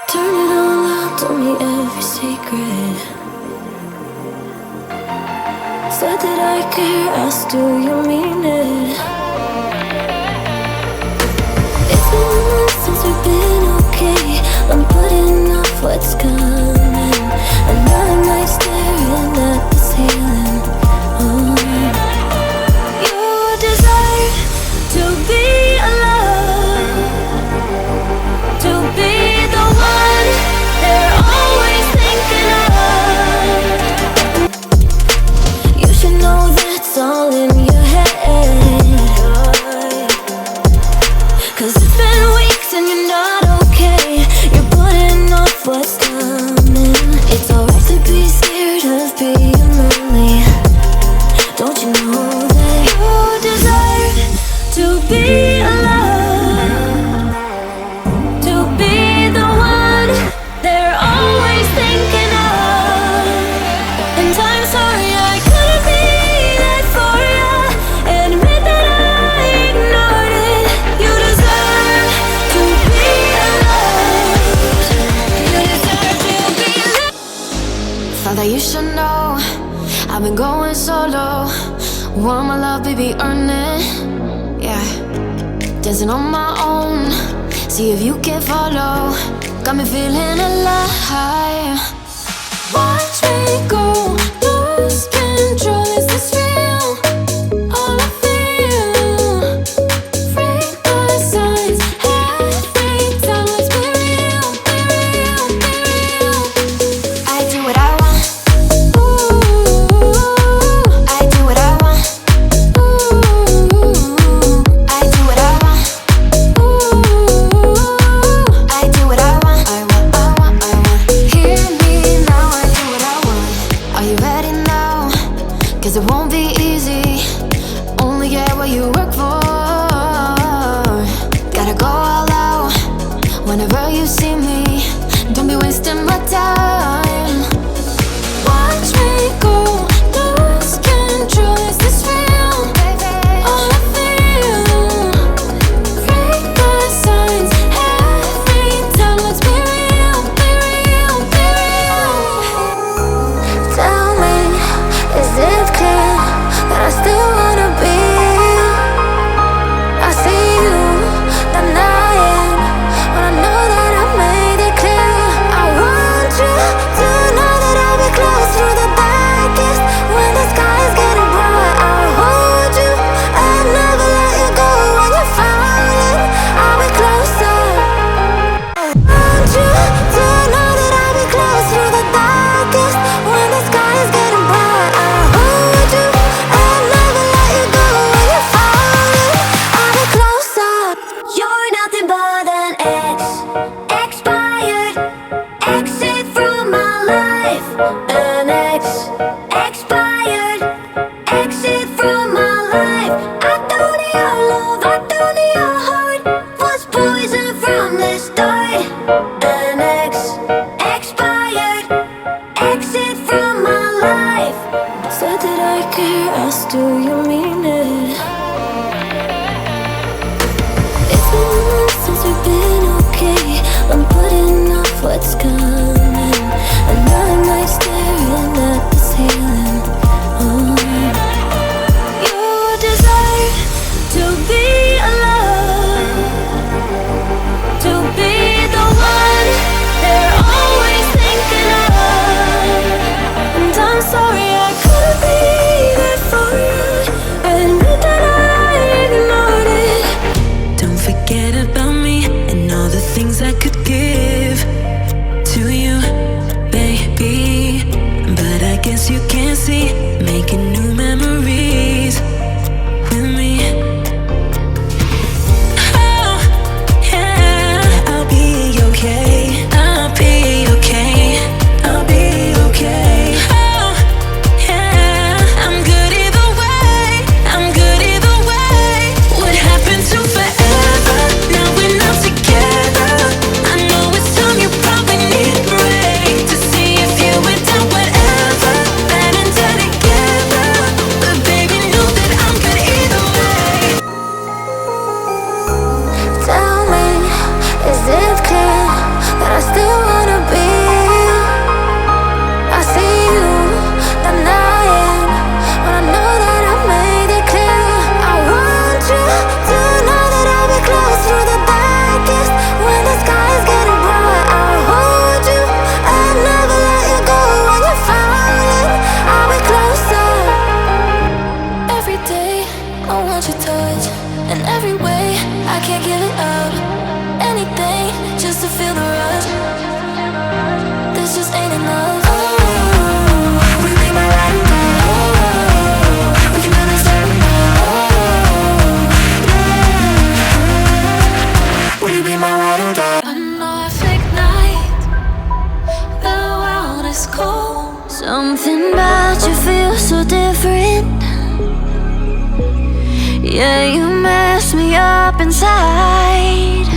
Turn it all out, told me every secret. Said that I care, asked do you mean it? It's been months since we've been okay. I'm putting off what's coming. Another night staring at the ceiling. You desire to be alone, to be the one they're always thinking of. You should know that's all in your head, 'cause it's been weeks and you're not okay. You're putting off what's coming. It's alright to be scared of being lonely. Don't you know that you desire to be alone, to be the one they're always thinking of? And I'm sorry I couldn't be that for you. Admit that I ignored it. You deserve to be loved. You deserve to be loved. Thought that you should know I've been going solo. Want my love, baby, earn it. Yeah, dancing on my own. See if you can follow. Got me feeling alive. Watch me go, lose control. Is this real? All I feel. Break the signs every time. Let's be real, be real, be real. I do what I want. Ooh, I do what I want. Ooh, I do what I want. Ooh, I do what I want. I want, I want, I want. Hear me now, I do what I want. Are you ready now? 'Cause it won't be easy. Only get what you work for. Gotta go all out whenever you see me. Don't be wasting my time. Watch me go, lose control. Is this real? All I feel. Break the signs every time. Let's be real, be real, be real. Tell me, is it clear that I still wanna be? I see you denying when I know that I made it clear. I want you to know that I'll be close through the darkest Something about you feels so different. Yeah, you mess me up inside.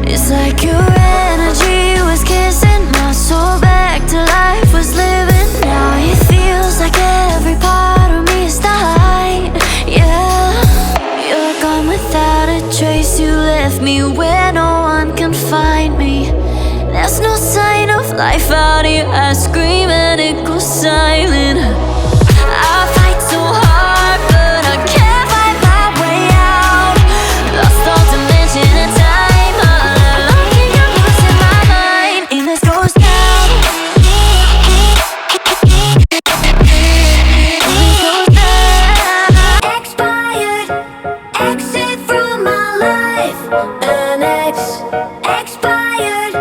It's like your energy was kissing my soul back to life, was living. Now it feels like every part of me is died. Yeah, you're gone without a trace. You left me where no one can find me. There's no sign of life out here. I scream and it goes silent. I fight so hard, but I can't find my way out. Lost all dimension and time. All alone, think I'm losing my mind. And this goes down. Expired, exit from my life. An expired,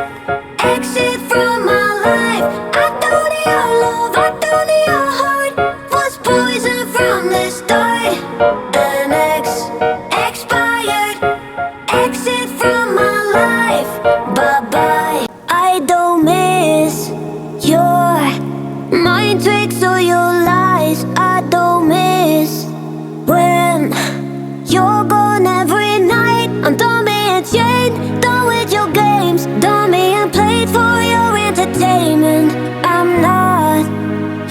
exit from my life. I thought your love, I thought your heart was poison from the start. An expired, exit from my life. Bye bye. I don't miss your mind tricks or your lies. I don't miss when you're gone every night. I'm done being chained, done with your games, done being played for your entertainment. I'm not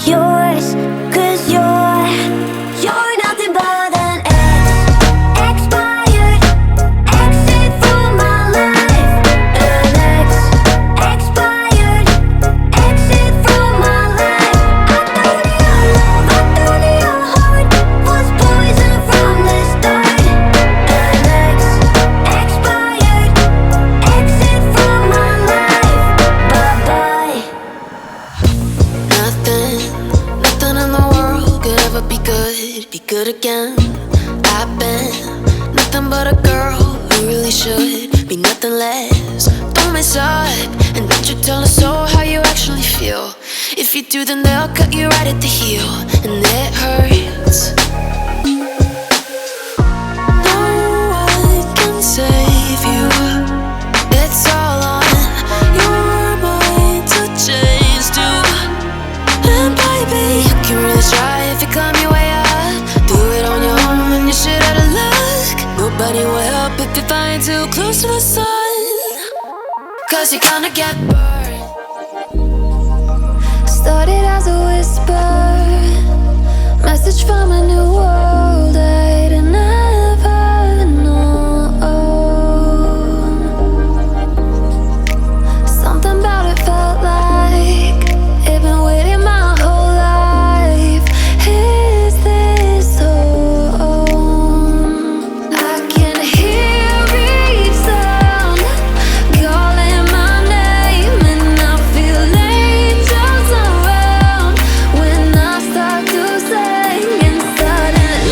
yours, 'cause you're nothing but an expired, exit from my life. An expired, exit from my life. I thought your love, I thought your heart was poison from the start. An expired, exit from my life. Bye bye. Nothing in the world could ever be good again. I've been nothing but a girl who really should be nothing less. Don't mess up, and don't you tell us so how you actually feel. If you do, then they'll cut you right at the heel, and it hurts. No one can save you. It's all on your mind to change too. And baby, you can really try if you climb your way up. Do it on your own and you shit out of luck. Nobody will help if you're flying too close to the sun, 'cause you're gonna get burned. Started as a whisper, message from a new world I'd never known. Something about it felt like it'd been waiting my whole life. Is this home? I can hear each sound calling my name, and I feel angels around when I start to sing. And suddenly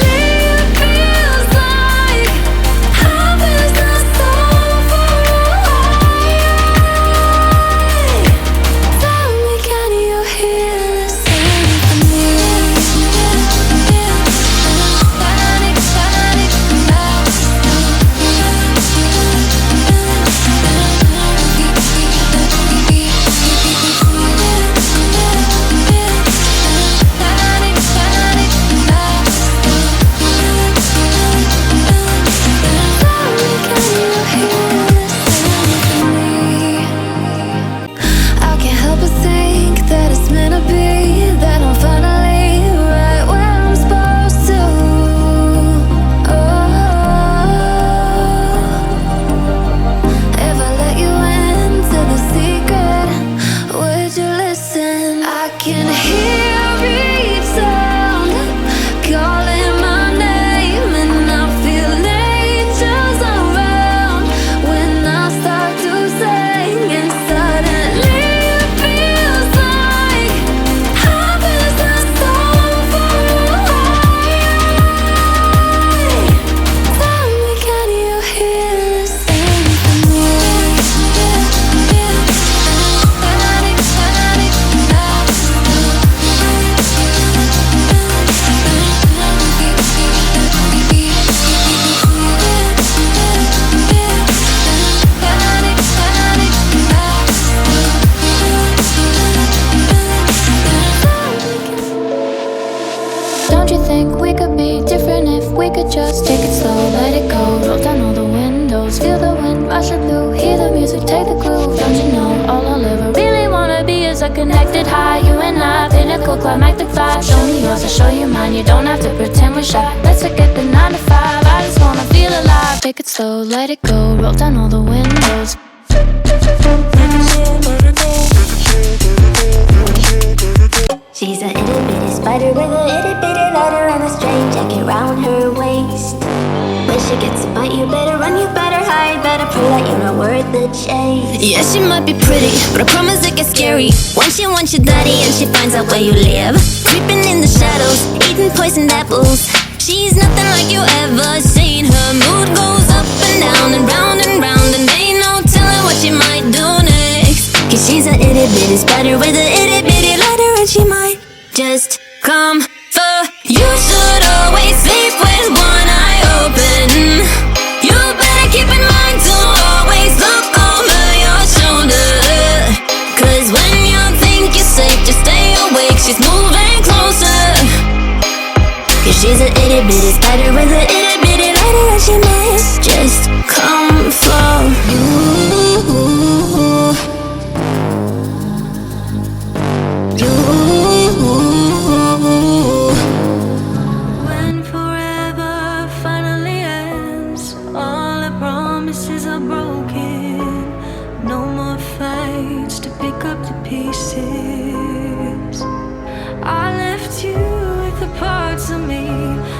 it high, you and I, pinnacle, climactic vibe. Show me yours, I'll show you mine. You don't have to pretend we're shy. Let's forget the 9 to 5. I just wanna feel alive. Take it slow, let it go, roll down all the windows. She's a itty bitty spider with a itty bitty letter and a strange jacket round her waist. When she gets a bite, you better run, you better hide, better pray that you're not worth the chase. Yeah, she might be pretty, but I promise it gets scary when she wants your daddy and she finds out where you live. Creeping in the shadows, eating poisoned apples. She's nothing like you ever seen. Her mood goes up and down and round, and ain't no telling what she might do next. Cause she's a itty bitty spider with a itty bitty letter, and she might just come for you. Should always sleep with one eye open. You better keep in mind to always look over your shoulder. Cause when you think you're safe, just stay awake, she's moving closer. Cause she's a itty bitty spider with a itty bitty letter, and she might just come for you. When forever finally ends, all the promises are broken. No more fights to pick up the pieces. I left you with the parts of me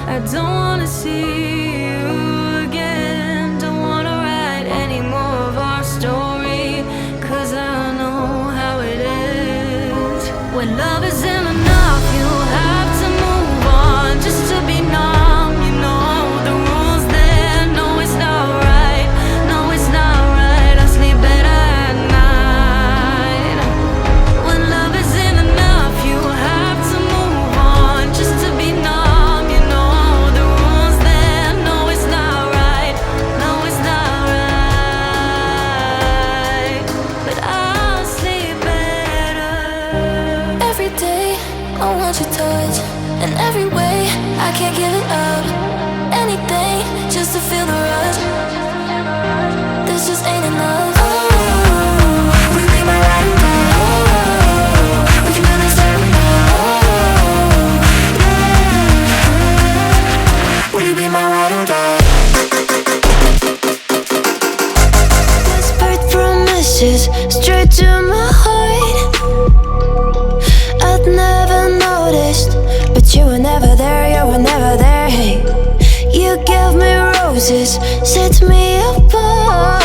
I don't wanna see you again. Don't wanna write any more of our story, cause I know how it ends. When love isn't enough, you have to move on just to be numb. You know the rules there. No, it's not right. No, it's not right. I'll sleep better at night. When love isn't enough, you have to move on just to be numb. You know the rules there. No, it's not right. No, it's not right. But I'll sleep better. Every day I want your touch, and every way I can't give it up. Anything just to feel the rush. This just ain't enough. Oh, we be my ride and die. Oh, we can do this every night. Oh, yeah. Will you be my ride or die? Whispered promises straight to my heart. I'd never noticed, but you were never there, you were never there, hey. You gave me roses, set me apart.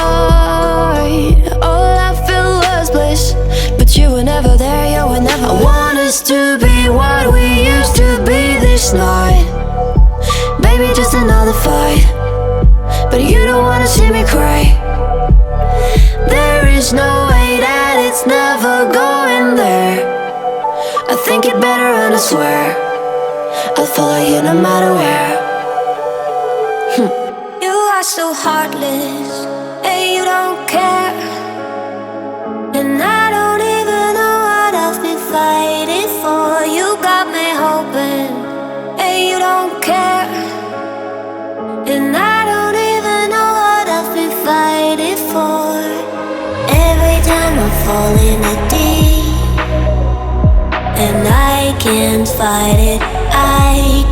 All I felt was bliss, but you were never there, you were never there. I want us to be what we used to be this night. Baby, just another fight, but you don't wanna see me cry. There is no way that it's never going there. I think it better and I swear I'll follow you no matter where. You are so heartless, and you don't care. And I don't even know what I've been fighting for. You got me hoping, and you don't care. And I don't even know what I've been fighting for. Every time I fall in a deep, and I can't fight it, I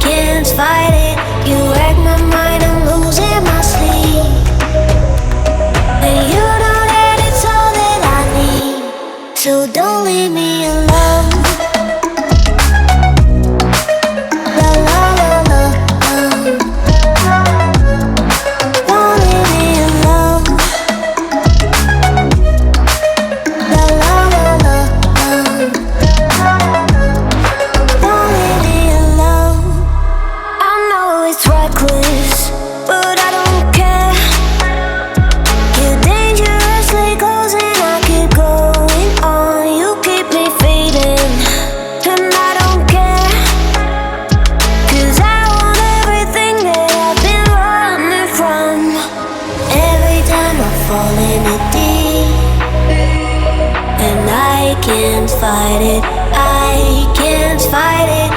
can't fight it. You wreck my mind, I'm losing my sleep. And you know that it's all that I need, so don't leave me alone. La la la la, don't leave me alone. La la la la, don't leave me alone. I know it's reckless, but I don't care. You're dangerously close and I keep going on. You keep me fading, and I don't care. Cause I want everything that I've been running from. Every time I fall in it deep, and I can't fight it, I can't fight it.